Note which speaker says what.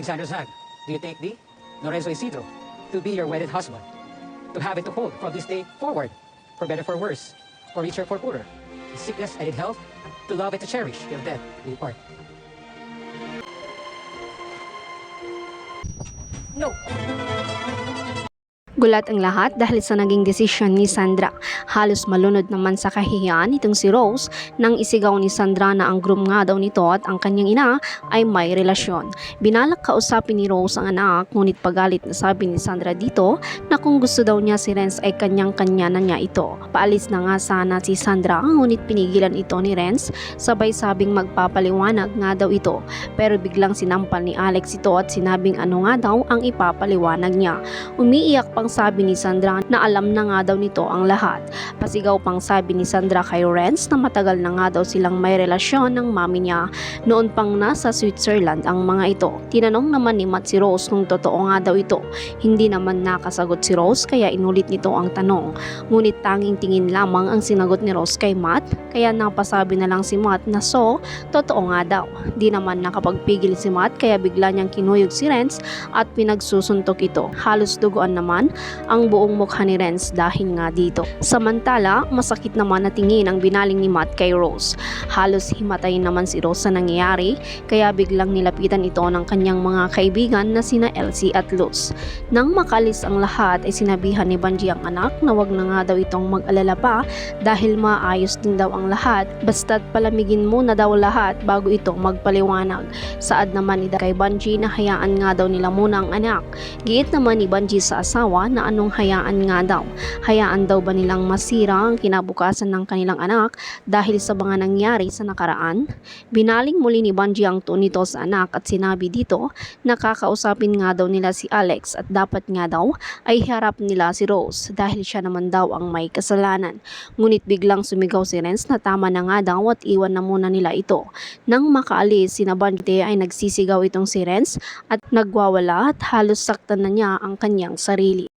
Speaker 1: Alexander Zag, do you take thee, Lorenzo Isidro, to be your wedded husband, to have and to hold from this day forward, for better for worse, for richer for poorer, in sickness and in health, to love and to cherish till death we part? No.
Speaker 2: Gulat ang lahat dahil sa naging desisyon ni Sandra. Halos malunod naman sa kahihiyan itong si Rose nang isigaw ni Sandra na ang groom nga daw nito at ang kanyang ina ay may relasyon. Binalak kausapin ni Rose ang anak, ngunit pagalit na sabi ni Sandra dito na kung gusto daw niya si Renz ay kanyang-kanya na niya ito. Paalis na nga sana si Sandra, ngunit pinigilan ito ni Renz, sabay sabing magpapaliwanag nga daw ito. Pero biglang sinampal ni Alex ito at sinabing ano nga daw ang ipapaliwanag niya. Umiiyak pang sabi ni Sandra na alam na nga daw nito ang lahat. Pasigaw pang sabi ni Sandra kay Renz na matagal na nga daw silang may relasyon ng mami niya. Noon pang nasa Switzerland ang mga ito. Tinanong naman ni Matt si Rose kung totoo nga daw ito. Hindi naman nakasagot si Rose kaya inulit nito ang tanong. Ngunit tanging tingin lamang ang sinagot ni Rose kay Matt, kaya napasabi na lang si Matt na totoo nga daw. Di naman nakapagpigil si Matt kaya bigla niyang kinuyog si Renz at pinagsusuntok ito. Halos duguan naman ang buong mukha ni Renz dahil nga dito. Samantala, masakit naman na tingin ang binaling ni Matt kay Rose. Halos himatayin naman si Rose sa nangyayari, kaya biglang nilapitan ito ng kanyang mga kaibigan na sina Elsie at Luz. Nang makalis ang lahat ay sinabihan ni Banji ang anak na wag na nga daw itong mag-alala pa dahil maayos din daw ang lahat, basta't palamigin muna daw lahat bago ito magpaliwanag. Saad naman ni kay Banji na hayaan nga daw nila muna ang anak. Giit naman ni Banji sa asawa na anong hayaan nga daw. Hayaan daw ba nilang masira ang kinabukasan ng kanilang anak dahil sa mga nangyari sa nakaraan? Binaling muli ni Banji ang tono nito sa anak at sinabi dito na kakausapin nga daw nila si Alex at dapat nga daw ay harap nila si Rose dahil siya naman daw ang may kasalanan. Ngunit biglang sumigaw si Renz na tama na nga daw at iwan na muna nila ito. Nang makaalis, sina Banji ay nagsisigaw itong si Renz at nagwawala at halos saktan na niya ang kanyang sarili.